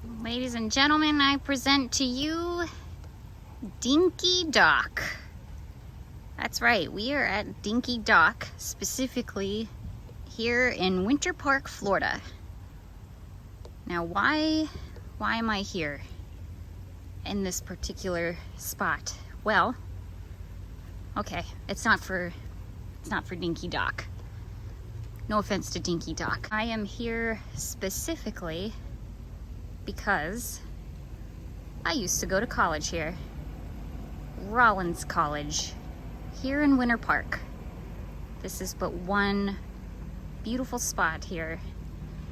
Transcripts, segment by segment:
Ladies and gentlemen, I present to you Dinky Dock. That's right, we are at Dinky Dock, specifically here in Winter Park, Florida. Now, why am I here in this particular spot? Well, okay, it's not for Dinky Dock. No offense to Dinky Dock. I am here specifically because I used to go to college here. Rollins College, here in Winter Park. This is but one beautiful spot here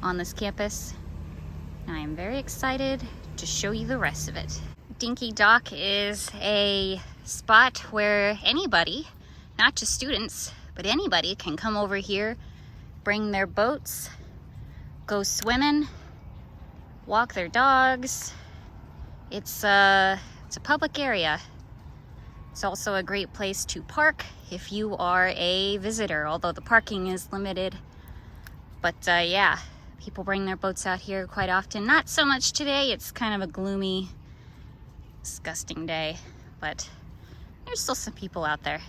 on this campus, and I am very excited to show you the rest of it. Dinky Dock is a spot where anybody, not just students, but anybody can come over here, bring their boats, go swimming, walk their dogs. It's a public area. It's also a great place to park if you are a visitor, although the parking is limited. But yeah, people bring their boats out here quite often. Not so much today. It's kind of a gloomy, disgusting day, but there's still some people out there.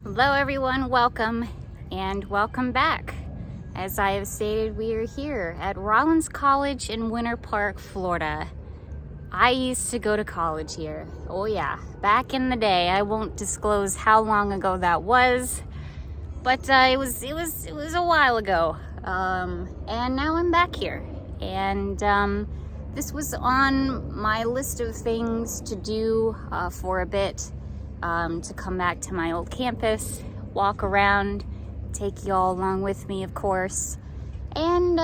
Hello everyone, welcome and welcome back. As I have stated, we are here at Rollins College in Winter Park, Florida. I used to go to college here. Oh yeah, back in the day. I won't disclose how long ago that was, but it was a while ago. And now I'm back here. And this was on my list of things to do for a bit. To come back to my old campus, walk around, take you all along with me, of course, and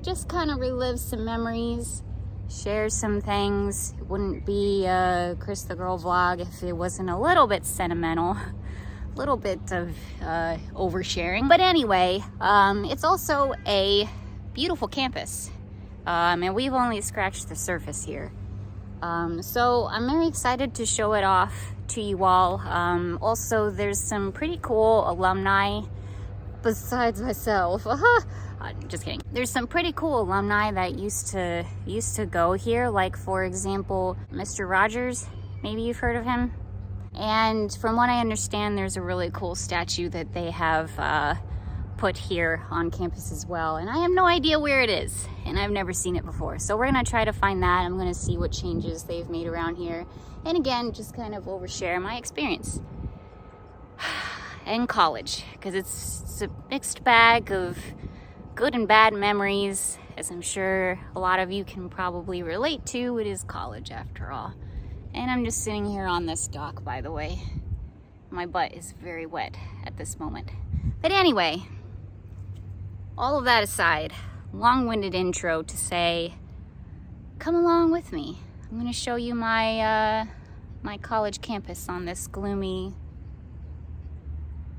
just kind of relive some memories, share some things. It wouldn't be a Chris the Girl vlog if it wasn't a little bit sentimental, a little bit of oversharing. But anyway, it's also a beautiful campus, and we've only scratched the surface here. So I'm very excited to show it off to you all. Also, there's some pretty cool alumni besides myself. Just kidding. There's some pretty cool alumni that used to go here, like for example, Mr. Rogers. Maybe you've heard of him. And from what I understand, there's a really cool statue that they have put here on campus as well, and I have no idea where it is, and I've never seen it before. So we're gonna try to find that. I'm gonna see what changes they've made around here, and again, just kind of overshare my experience in college, because it's a mixed bag of good and bad memories, as I'm sure a lot of you can probably relate to. It is college after all. And I'm just sitting here on this dock, by the way. My butt is very wet at this moment. But anyway, all of that aside, long-winded intro to say, come along with me. I'm gonna show you my my college campus on this gloomy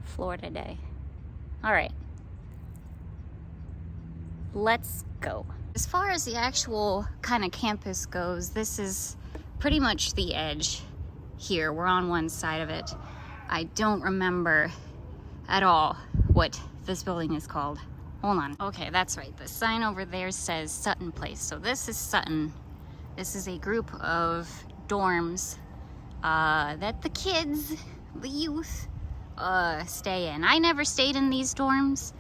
Florida day. All right, let's go. As far as the actual kind of campus goes, this is pretty much the edge here. We're on one side of it. I don't remember at all what this building is called. Hold on. Okay, that's right. The sign over there says Sutton Place. So this is Sutton. This is a group of dorms that the kids, the youth, stay in. I never stayed in these dorms.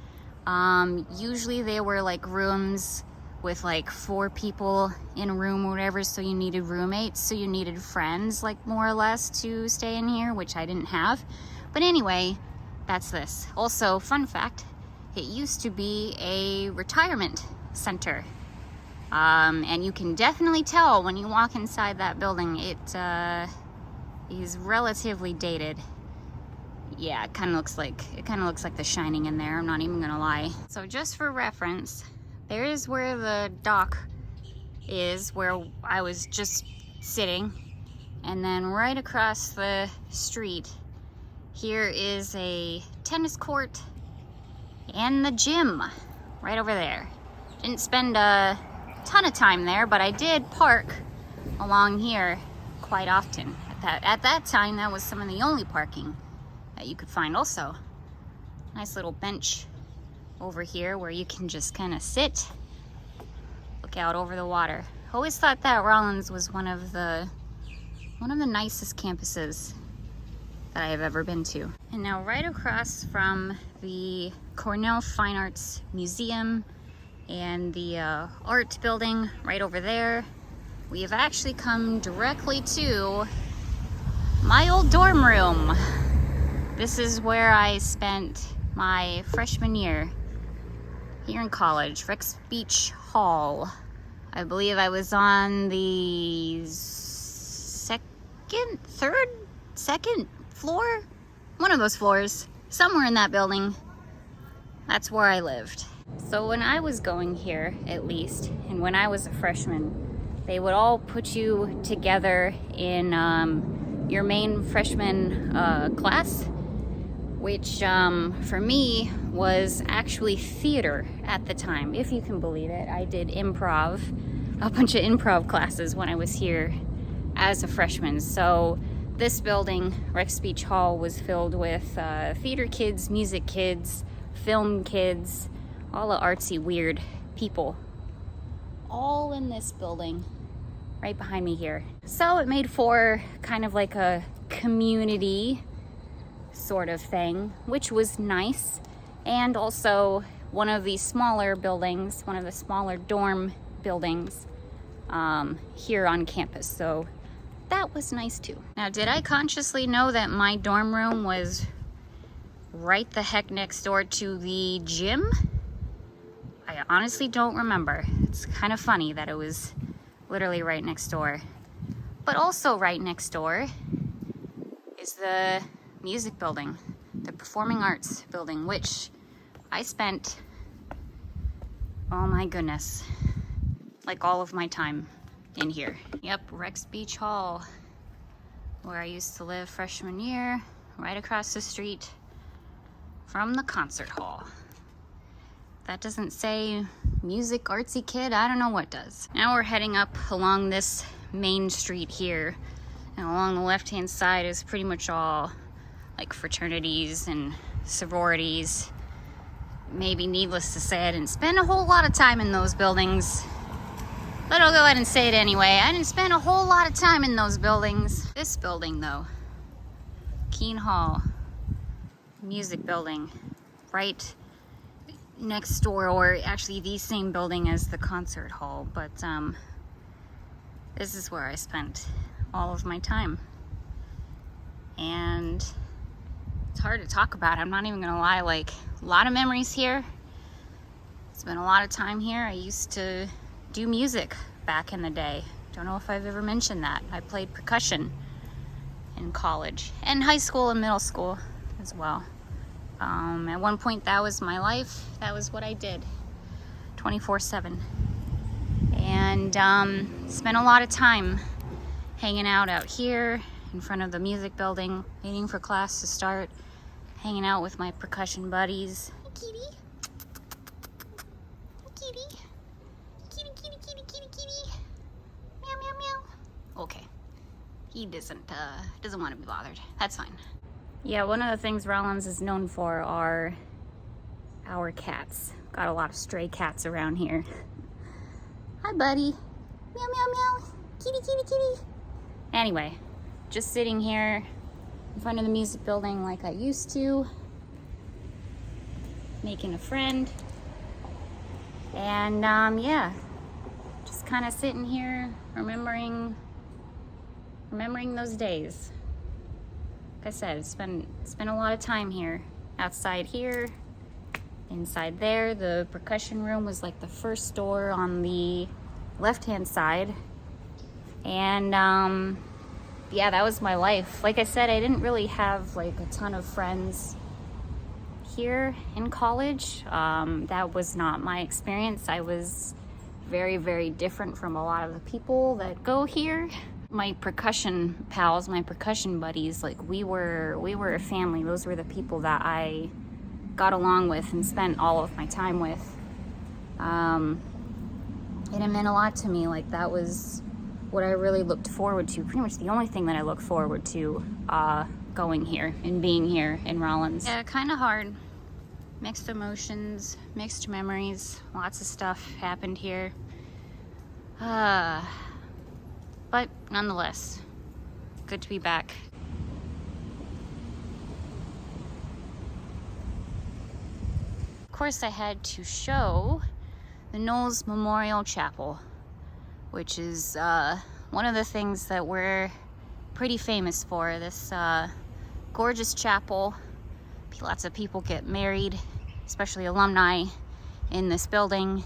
Usually they were like rooms with like 4 people in a room or whatever, so you needed roommates, so you needed friends, like more or less, to stay in here, which I didn't have. But anyway, that's this. Also, fun fact, it used to be a retirement center. And you can definitely tell when you walk inside that building, it is relatively dated. Yeah, it kind of looks like The Shining in there, I'm not even gonna lie. So just for reference, there is where the dock is, where I was just sitting. And then right across the street, here is a tennis court and the gym right over there. Didn't spend a ton of time there, but I did park along here quite often at That at that time, that was some of the only parking that you could find. Also, nice little bench over here where you can just kind of sit, look out over the water. Always thought that Rollins was one of the nicest campuses that I have ever been to. And now right across from the Cornell Fine Arts Museum and the art building right over there, we have actually come directly to my old dorm room. This is where I spent my freshman year here in college, Rex Beach Hall. I believe I was on the second floor, one of those floors, somewhere in that building. That's where I lived. So when I was going here, at least, and when I was a freshman, they would all put you together in your main freshman class, which for me was actually theater at the time, if you can believe it. I did improv, a bunch of improv classes when I was here as a freshman. So this building, Rex Beach Hall, was filled with theater kids, music kids, film kids, all the artsy, weird people, all in this building right behind me here. So it made for kind of like a community sort of thing, which was nice. And also one of the smaller buildings, one of the smaller dorm buildings here on campus. So that was nice too. Now, did I consciously know that my dorm room was right the heck next door to the gym? I honestly don't remember. It's kind of funny that it was literally right next door. But also right next door is the music building, the performing arts building, which I spent, oh my goodness, like all of my time in here. Yep, Rex Beach Hall, where I used to live freshman year, right across the street from the concert hall. That doesn't say music artsy kid, I don't know what does. Now we're heading up along this main street here, and along the left hand side is pretty much all like fraternities and sororities. Maybe needless to say, I didn't spend a whole lot of time in those buildings, but I'll go ahead and say it anyway. I didn't spend a whole lot of time in those buildings. This building though, Keene Hall, music building, right next door, or actually the same building as the concert hall, but this is where I spent all of my time. And it's hard to talk about, I'm not even gonna lie, like a lot of memories here. Spent a lot of time here. I used to do music back in the day. Don't know if I've ever mentioned that. I played percussion in college and high school and middle school as well. At one point, that was my life. That was what I did 24/7. And spent a lot of time hanging out here in front of the music building, waiting for class to start, hanging out with my percussion buddies. Hey, kitty. Hey, kitty. Kitty, kitty, kitty, kitty, kitty. Meow, meow, meow. Okay. He doesn't want to be bothered. That's fine. Yeah, one of the things Rollins is known for are our cats. Got a lot of stray cats around here. Hi, buddy. Meow, meow, meow. Kitty, kitty, kitty. Anyway, just sitting here in front of the music building like I used to, making a friend. And yeah, just kind of sitting here remembering those days. Like I said, spent a lot of time here. Outside here, inside there. The percussion room was like the first door on the left-hand side. And yeah, that was my life. Like I said, I didn't really have like a ton of friends here in college. That was not my experience. I was very, very different from a lot of the people that go here. My percussion pals, my percussion buddies, like we were a family. Those were the people that I got along with and spent all of my time with. And it meant a lot to me. Like that was what I really looked forward to, pretty much the only thing that I look forward to going here and being here in Rollins. Yeah, kind of hard. Mixed emotions, mixed memories, lots of stuff happened here. But nonetheless, good to be back. Of course, I had to show the Knowles Memorial Chapel, which is one of the things that we're pretty famous for. This gorgeous chapel. Lots of people get married, especially alumni, in this building,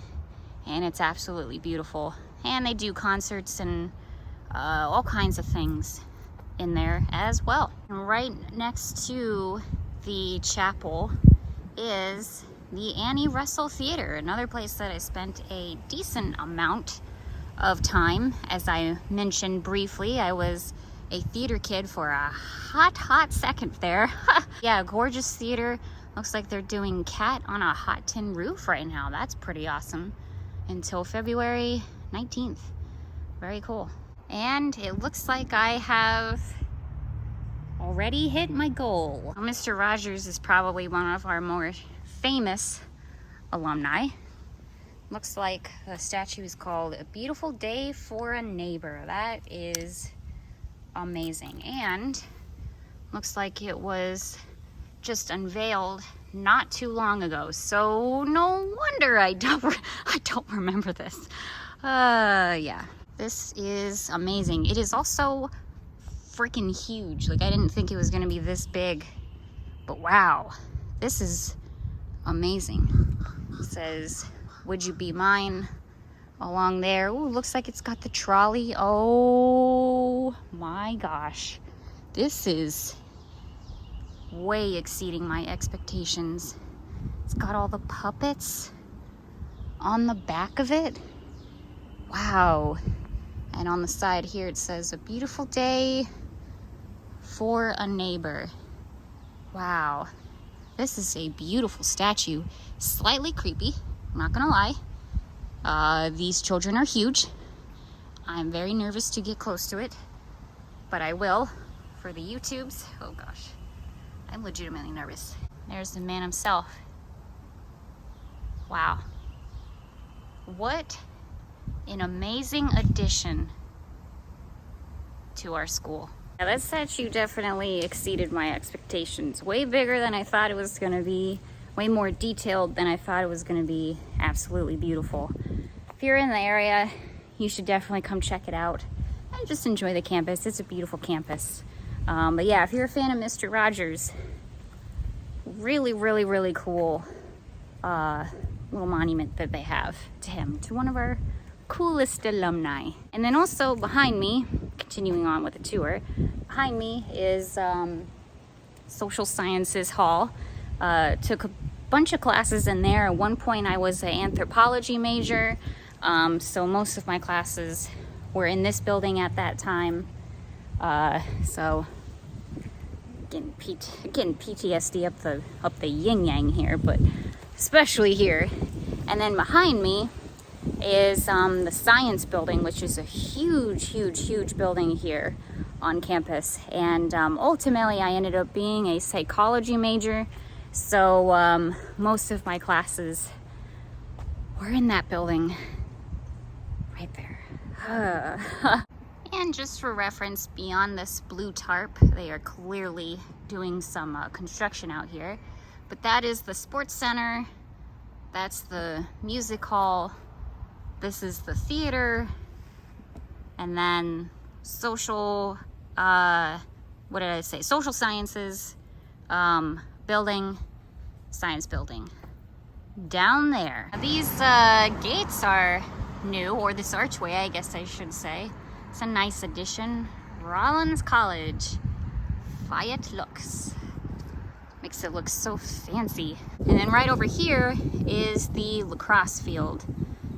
and it's absolutely beautiful. And they do concerts and all kinds of things in there as well. And right next to the chapel is the Annie Russell Theater, another place that I spent a decent amount of time. As I mentioned briefly, I was a theater kid for a hot second there. Yeah, gorgeous theater. Looks like they're doing Cat on a Hot Tin Roof right now. That's pretty awesome. Until February 19th. Very cool. And it looks like I have already hit my goal. Mr. Rogers is probably one of our more famous alumni. Looks like the statue is called A Beautiful Day for a Neighbor. That is amazing. And looks like it was just unveiled not too long ago, so no wonder I don't remember this. Yeah, this is amazing. It is also freaking huge. Like, I didn't think it was gonna be this big, but wow, this is amazing. It says, "Would you be mine?" along there. Ooh, looks like it's got the trolley. Oh my gosh. This is way exceeding my expectations. It's got all the puppets on the back of it. Wow. And on the side here it says, "A beautiful day for a neighbor." Wow. This is a beautiful statue. Slightly creepy, I'm not gonna lie. These children are huge. I'm very nervous to get close to it, but I will for the YouTubes. Oh gosh, I'm legitimately nervous. There's the man himself. Wow. What an amazing addition to our school. Yeah, that statue definitely exceeded my expectations. Way bigger than I thought it was gonna be. Way more detailed than I thought it was gonna be. Absolutely beautiful. If you're in the area, you should definitely come check it out and just enjoy the campus. It's a beautiful campus. But yeah, if you're a fan of Mr. Rogers, really, really, really cool little monument that they have to him, to one of our coolest alumni. And then also behind me, continuing on with the tour, behind me is Social Sciences Hall. Took a bunch of classes in there. At one point I was an anthropology major, so most of my classes were in this building at that time. So getting PTSD up the yin yang here, but especially here. And then behind me is the science building, which is a huge building here on campus. And ultimately I ended up being a psychology major, so most of my classes were in that building right there. And just for reference, beyond this blue tarp, they are clearly doing some construction out here, but that is the sports center, that's the music hall, this is the theater, and then social, what did I say? Social sciences building, science building. Down there. These gates are new, or this archway, I guess I should say. It's a nice addition. Rollins College. Fayette looks. Makes it look so fancy. And then right over here is the lacrosse field.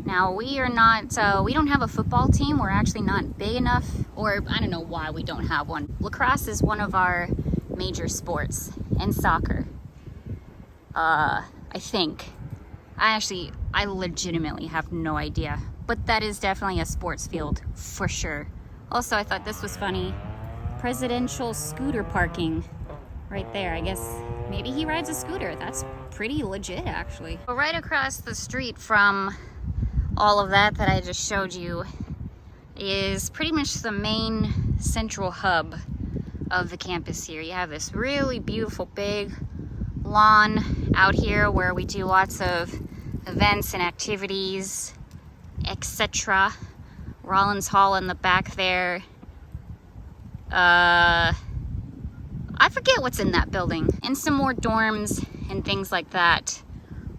Now we are not, we don't have a football team. We're actually not big enough, or I don't know why we don't have one. Lacrosse is one of our major sports, and soccer. I think. I legitimately have no idea, but that is definitely a sports field for sure. Also, I thought this was funny. Presidential scooter parking right there. I guess maybe he rides a scooter. That's pretty legit, actually. Well, right across the street from all of that I just showed you is pretty much the main central hub of the campus here. You have this really beautiful big lawn out here where we do lots of events and activities, etc. Rollins Hall in the back there. I forget what's in that building. And some more dorms and things like that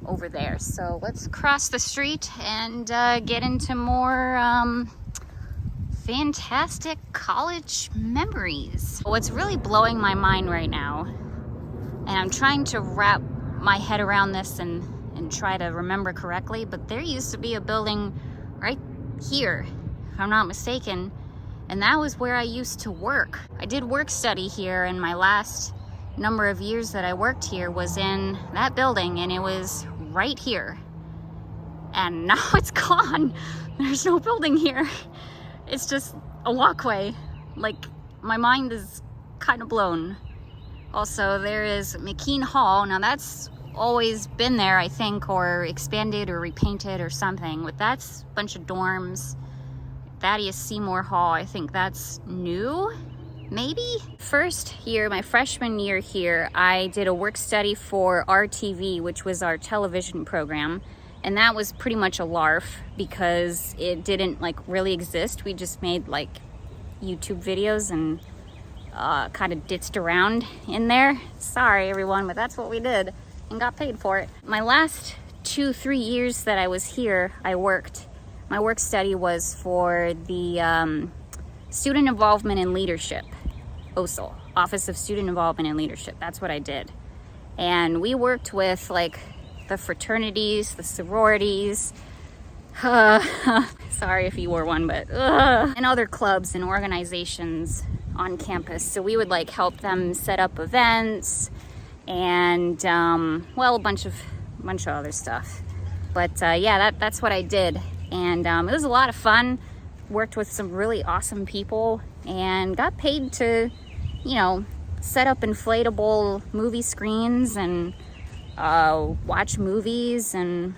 over there. So let's cross the street and get into more fantastic college memories. What's really blowing my mind right now, and I'm trying to wrap my head around this and try to remember correctly, but there used to be a building right here, if I'm not mistaken, and that was where I used to work. I did work study here, and my last number of years that I worked here was in that building, and it was right here. And now it's gone. There's no building here. It's just a walkway. Like, my mind is kind of blown. Also, there is McKean Hall. Now that's always been there, I think, or expanded or repainted or something. But that's a bunch of dorms. Thaddeus Seymour Hall, I think that's new, maybe? First year, my freshman year here, I did a work study for RTV, which was our television program. And that was pretty much a LARF because it didn't like really exist. We just made like YouTube videos and kind of ditched around in there. Sorry everyone, but that's what we did and got paid for it. My last 2-3 years that I was here, I worked. My work study was for the Student Involvement and Leadership, OSL, Office of Student Involvement and Leadership. That's what I did. And we worked with like the fraternities, the sororities, sorry if you were one, but and other clubs and organizations on campus. So we would like help them set up events and well, a bunch of other stuff. But yeah, that's what I did, and it was a lot of fun. Worked with some really awesome people and got paid to, you know, set up inflatable movie screens and watch movies and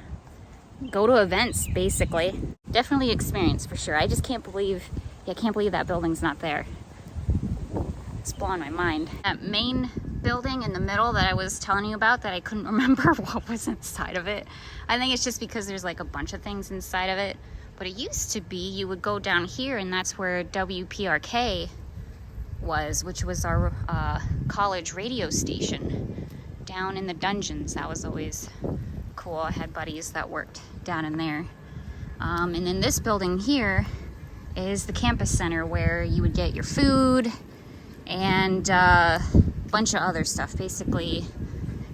go to events, basically. Definitely experience for sure. I just can't believe that building's not there. It's blowing my mind. That main building in the middle that I was telling you about that I couldn't remember what was inside of it. I think it's just because there's like a bunch of things inside of it. But it used to be you would go down here and that's where WPRK was, which was our college radio station. Down in the dungeons. That was always cool. I had buddies that worked down in there. And then this building here is the campus center where you would get your food and a bunch of other stuff. Basically,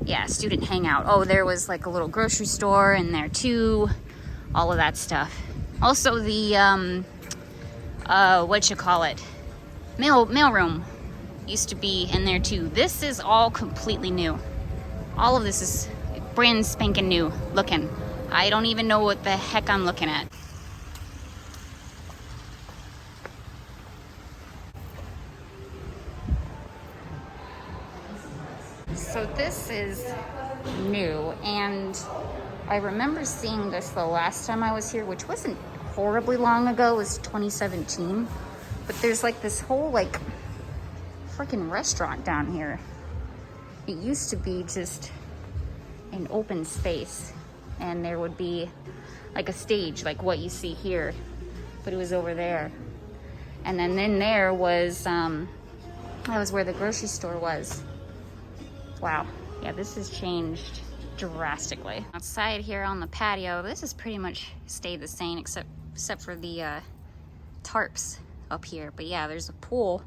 yeah, student hangout. Oh, there was like a little grocery store in there too. All of that stuff. Also the, mail room used to be in there too. This is all completely new. All of this is brand spanking new looking. I don't even know what the heck I'm looking at. So this is new, and I remember seeing this the last time I was here, which wasn't horribly long ago. It was 2017. But there's like this whole like freaking restaurant down here. It used to be just an open space, and there would be like a stage like what you see here, but it was over there. And then there was that was where the grocery store was. Wow, yeah, this has changed drastically. Outside here on the patio, this has pretty much stayed the same except for the tarps up here. But yeah, there's a pool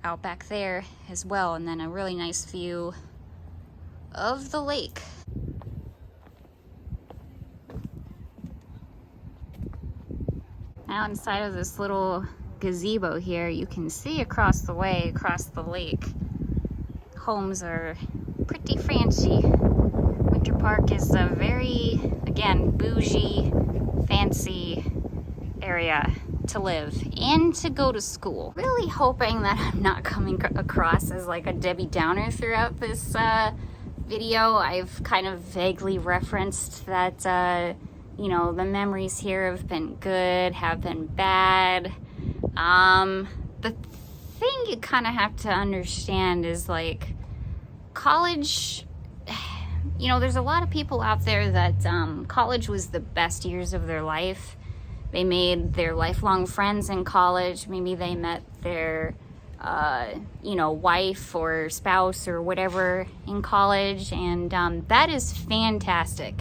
out back there as well, and then a really nice view of the lake. Now inside of this little gazebo here, you can see across the way, across the lake. Homes are pretty fancy. Winter Park is a very, again, bougie, fancy area. to live and to go to school. Really hoping that I'm not coming across as like a Debbie Downer throughout this video. I've kind of vaguely referenced that, you know, the memories here have been good, have been bad. The thing you kind of have to understand is like college, you know, there's a lot of people out there that college was the best years of their life. They made their lifelong friends in college. Maybe they met their, you know, wife or spouse or whatever in college. And that is fantastic.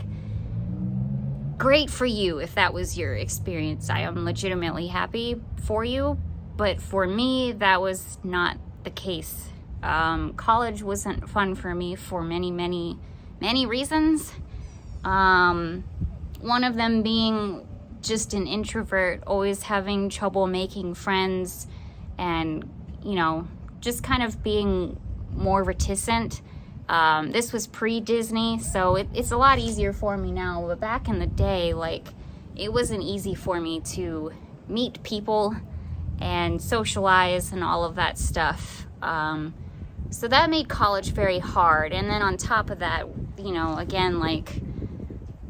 Great for you if that was your experience. I am legitimately happy for you. But for me, that was not the case. College wasn't fun for me for many reasons. One of them being just an introvert, always having trouble making friends, and, you know, just kind of being more reticent. This was pre-Disney, so it's a lot easier for me now. But back in the day, like, it wasn't easy for me to meet people and socialize and all of that stuff. So that made college very hard. And then on top of that, you know, again, like,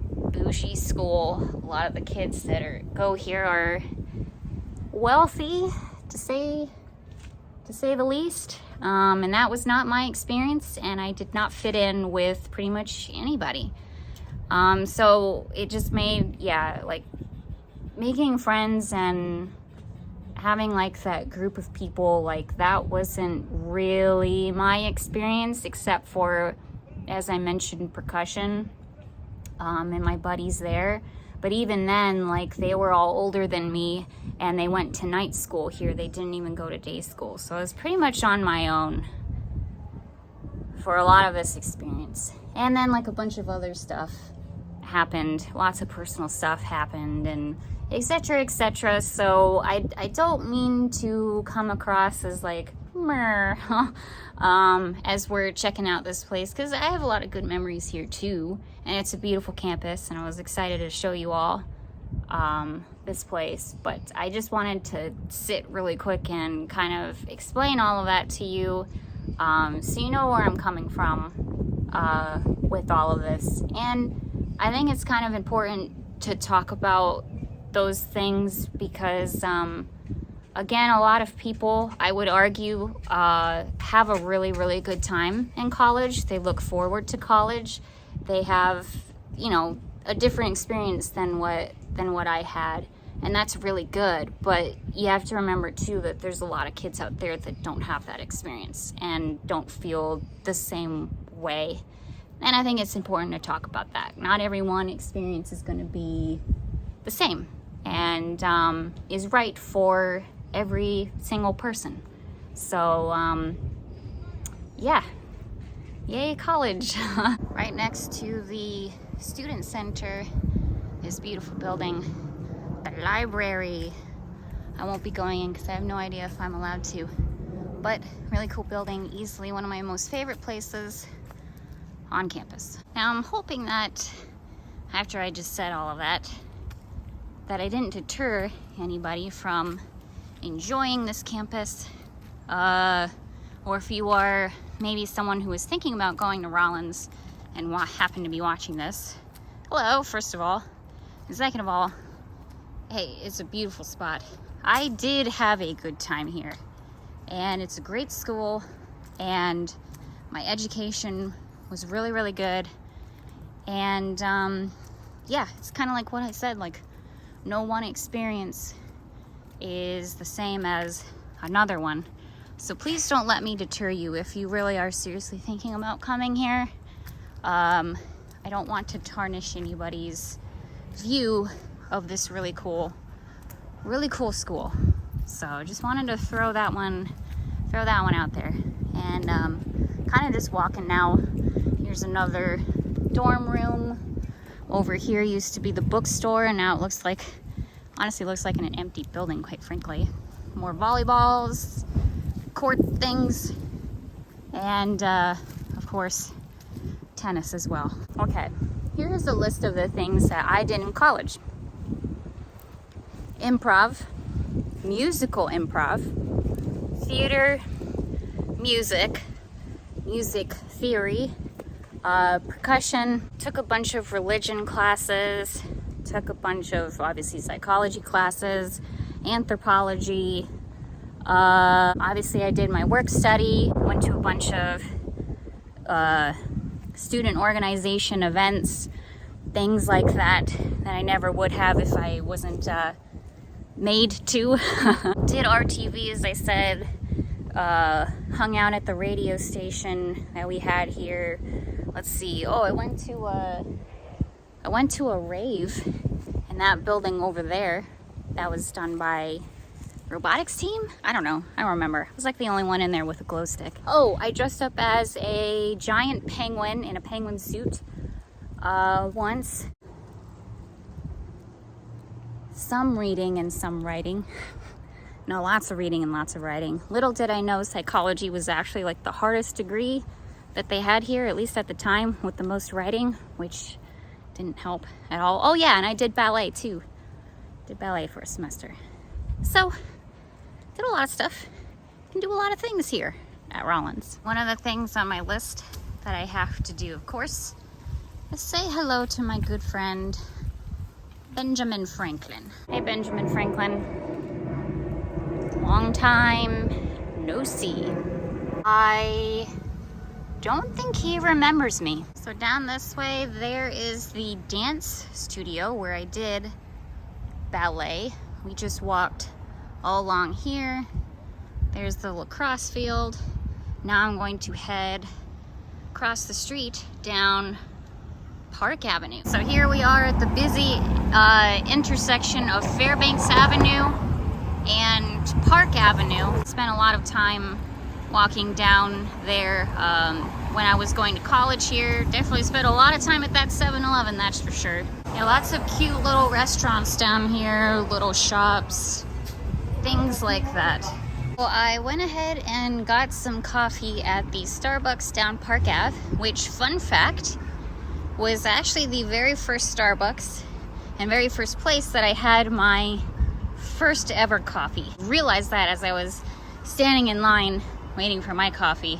bougie school. A lot of the kids that go here are wealthy, to say the least. And that was not my experience, and I did not fit in with pretty much anybody. So it just made, yeah, like, making friends and having like that group of people, like, that wasn't really my experience, except for, as I mentioned, percussion, and my buddies there. But even then, like, they were all older than me, and they went to night school here. They didn't even go to day school. So I was pretty much on my own for a lot of this experience. And then, like, a bunch of other stuff happened. Lots of personal stuff happened, and etc., etc. So I don't mean to come across as like as we're checking out this place, because I have a lot of good memories here too, and it's a beautiful campus, and I was excited to show you all this place. But I just wanted to sit really quick and kind of explain all of that to you, so you know where I'm coming from with all of this. And I think it's kind of important to talk about those things because, again, a lot of people, I would argue, have a really good time in college. They look forward to college. They have, you know, a different experience than what I had, and that's really good. But you have to remember too that there's a lot of kids out there that don't have that experience and don't feel the same way. And I think it's important to talk about that. Not everyone's experience is going to be the same and is right for every single person. So yeah, yay college. Right next to the student center, this beautiful building, the library. I won't be going in because I have no idea if I'm allowed to, but really cool building, easily one of my most favorite places on campus. Now I'm hoping that after I just said all of that I didn't deter anybody from enjoying this campus, or if you are maybe someone who is thinking about going to Rollins and happen to be watching this, hello, first of all, and second of all, hey, it's a beautiful spot. I did have a good time here, and it's a great school, and my education was really good, and yeah, it's kind of like what I said, like, no one experience is the same as another one. So please don't let me deter you if you really are seriously thinking about coming here. I don't want to tarnish anybody's view of this really cool school. So I just wanted to throw that one out there. And kind of just walking now. Here's another dorm room. Over here used to be the bookstore, and now it looks like, honestly, looks like an empty building, quite frankly. More volleyballs, court things, and of course, tennis as well. Okay, here's a list of the things that I did in college. Improv, musical improv, theater, music theory, percussion, took a bunch of religion classes, took a bunch of obviously psychology classes, anthropology. Obviously I did my work study, went to a bunch of student organization events, things like that I never would have if I wasn't made to. Did RTV, as I said, hung out at the radio station that we had here. Let's see, I went to a rave in that building over there that was done by robotics team? I don't know. I don't remember. I was like the only one in there with a glow stick. Oh, I dressed up as a giant penguin in a penguin suit once. Some reading and some writing. No, lots of reading and lots of writing. Little did I know psychology was actually like the hardest degree that they had here, at least at the time, with the most writing, which didn't help at all. Oh yeah, and I did ballet too. Did ballet for a semester. So, did a lot of stuff. Can do a lot of things here at Rollins. One of the things on my list that I have to do, of course, is say hello to my good friend, Benjamin Franklin. Hey, Benjamin Franklin. Long time no see. I don't think he remembers me. So down this way, there is the dance studio where I did ballet. We just walked all along here. There's the lacrosse field. Now I'm going to head across the street down Park Avenue. So here we are at the busy intersection of Fairbanks Avenue and Park Avenue. Spent a lot of time walking down there when I was going to college here. Definitely spent a lot of time at that 7-Eleven, that's for sure. Yeah, lots of cute little restaurants down here, little shops, things like that. Well, I went ahead and got some coffee at the Starbucks down Park Ave, which, fun fact, was actually the very first Starbucks and very first place that I had my first ever coffee. Realized that as I was standing in line waiting for my coffee.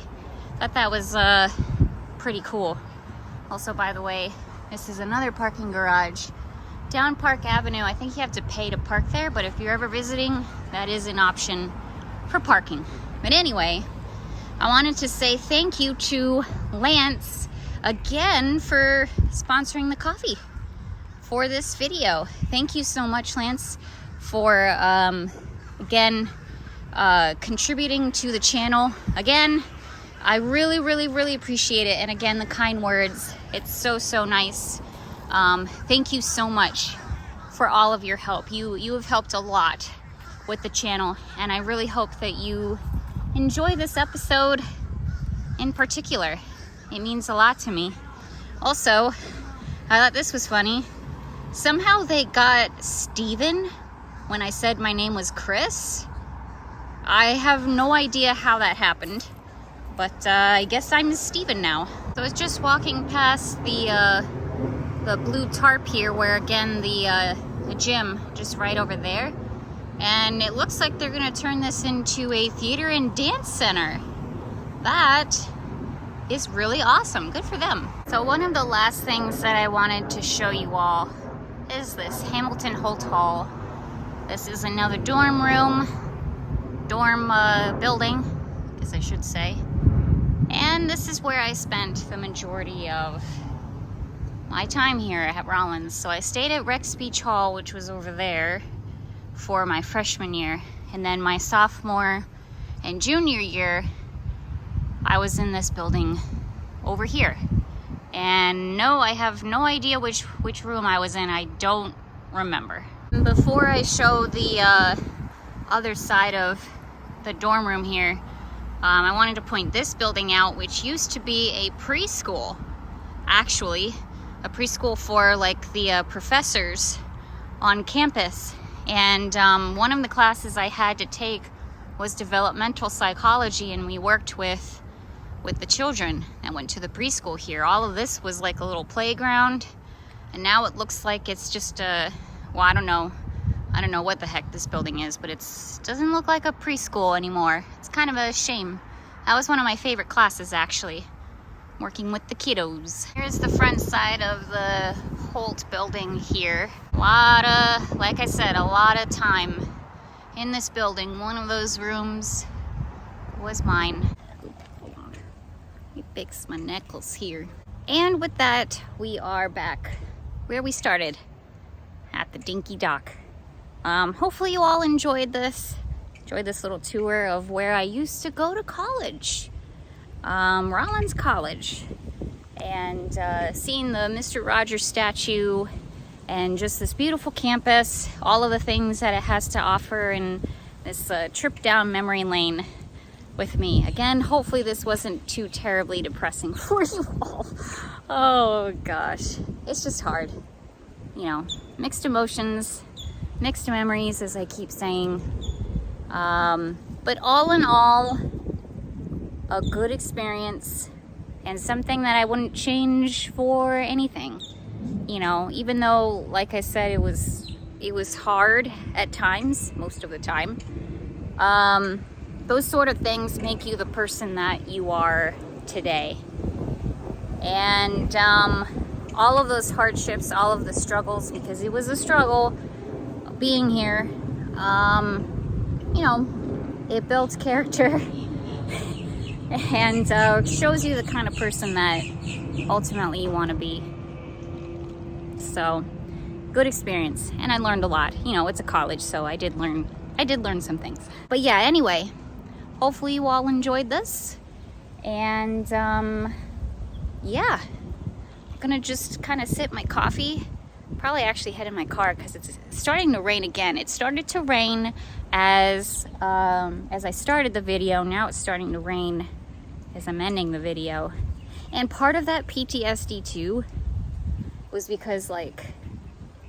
Thought that was pretty cool. Also, by the way, this is another parking garage down Park Avenue. I think you have to pay to park there, but if you're ever visiting, that is an option for parking. But anyway, I wanted to say thank you to Lance again for sponsoring the coffee for this video. Thank you so much, Lance, for again contributing to the channel. Again, I really, really, really appreciate it. And again, the kind words. It's so, so nice. Thank you so much for all of your help. You have helped a lot with the channel, and I really hope that you enjoy this episode in particular. It means a lot to me. Also, I thought this was funny. Somehow they got Steven when I said my name was Chris. I have no idea how that happened, but I guess I'm Steven now. So I was just walking past the blue tarp here, where again the gym just right over there, and it looks like they're gonna turn this into a theater and dance center. That is really awesome. Good for them. So one of the last things that I wanted to show you all is this Hamilton Holt Hall. This is another dorm building, I guess I should say. And this is where I spent the majority of my time here at Rollins. So I stayed at Rex Beach Hall, which was over there, for my freshman year. And then my sophomore and junior year, I was in this building over here. And no, I have no idea which room I was in. I don't remember. Before I show the other side of the dorm room here, I wanted to point this building out, which used to be a preschool. Actually, a preschool for like the professors on campus. And one of the classes I had to take was developmental psychology, and we worked with the children that went to the preschool here. All of this was like a little playground, and now it looks like it's just a, well, I don't know I don't know what the heck this building is, but it doesn't look like a preschool anymore. It's kind of a shame. That was one of my favorite classes, actually, working with the kiddos. Here's the front side of the Holt building here. Like I said, a lot of time in this building. One of those rooms was mine. Hold on. Let me fix my necklace here. And with that, we are back where we started, at the Dinky dock. Hopefully you all enjoyed this little tour of where I used to go to college, Rollins College, and seeing the Mr. Rogers statue and just this beautiful campus, all of the things that it has to offer, and this trip down memory lane with me. Again, hopefully this wasn't too terribly depressing for you all. Oh gosh, it's just hard. You know, mixed emotions, mixed memories, as I keep saying. But all in all, a good experience and something that I wouldn't change for anything. You know, even though, like I said, it was hard at times, most of the time. Those sort of things make you the person that you are today. And all of those hardships, all of the struggles, because it was a struggle being here, you know, it builds character and shows you the kind of person that ultimately you want to be. So, good experience, and I learned a lot. You know, it's a college, so I did learn some things. But yeah, anyway, hopefully you all enjoyed this, and yeah, I'm gonna just kind of sip my coffee, probably actually head in my car because it's starting to rain again. It started to rain as I started the video. Now it's starting to rain as I'm ending the video. And part of that PTSD too was because like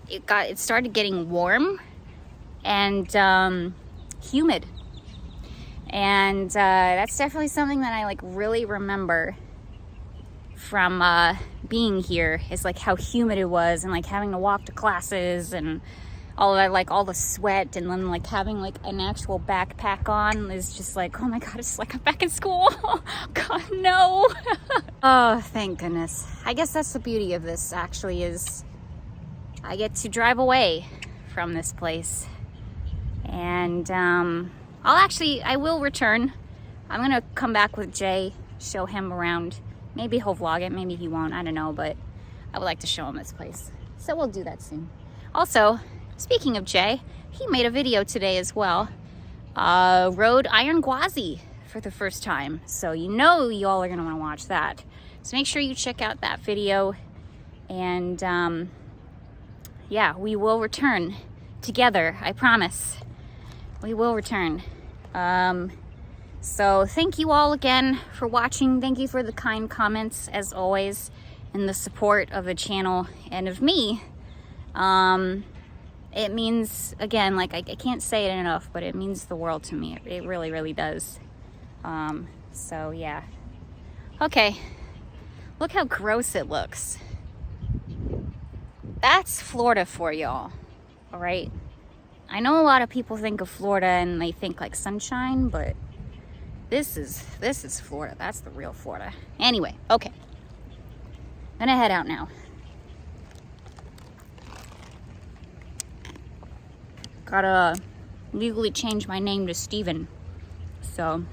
it started getting warm and humid. And that's definitely something that I like really remember from being here, is like how humid it was, and like having to walk to classes and all of that, like all the sweat, and then like having like an actual backpack on is just like, oh my god, it's like I'm back in school. God, no. Oh, thank goodness. I guess that's the beauty of this, actually, is I get to drive away from this place. And I will return. I'm gonna come back with Jay, show him around. Maybe he'll vlog it, maybe he won't, I don't know, but I would like to show him this place. So we'll do that soon. Also, speaking of Jay, he made a video today as well. Rode Iron Gwazi for the first time. So you know you all are gonna wanna watch that. So make sure you check out that video. And yeah, we will return together, I promise. We will return. So thank you all again for watching. Thank you for the kind comments, as always, and the support of the channel and of me. It means, again, like I can't say it enough, but it means the world to me. It really, really does. So yeah. Okay, look how gross it looks. That's Florida for y'all, all right? I know a lot of people think of Florida and they think like sunshine, but this is Florida. That's the real Florida. Anyway, okay. I'm gonna head out now. Gotta legally change my name to Steven. So,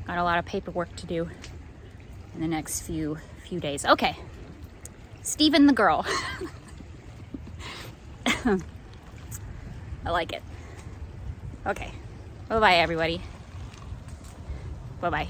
got a lot of paperwork to do in the next few days. Okay. Steven the girl. I like it. Okay. Bye-bye, everybody. Bye-bye.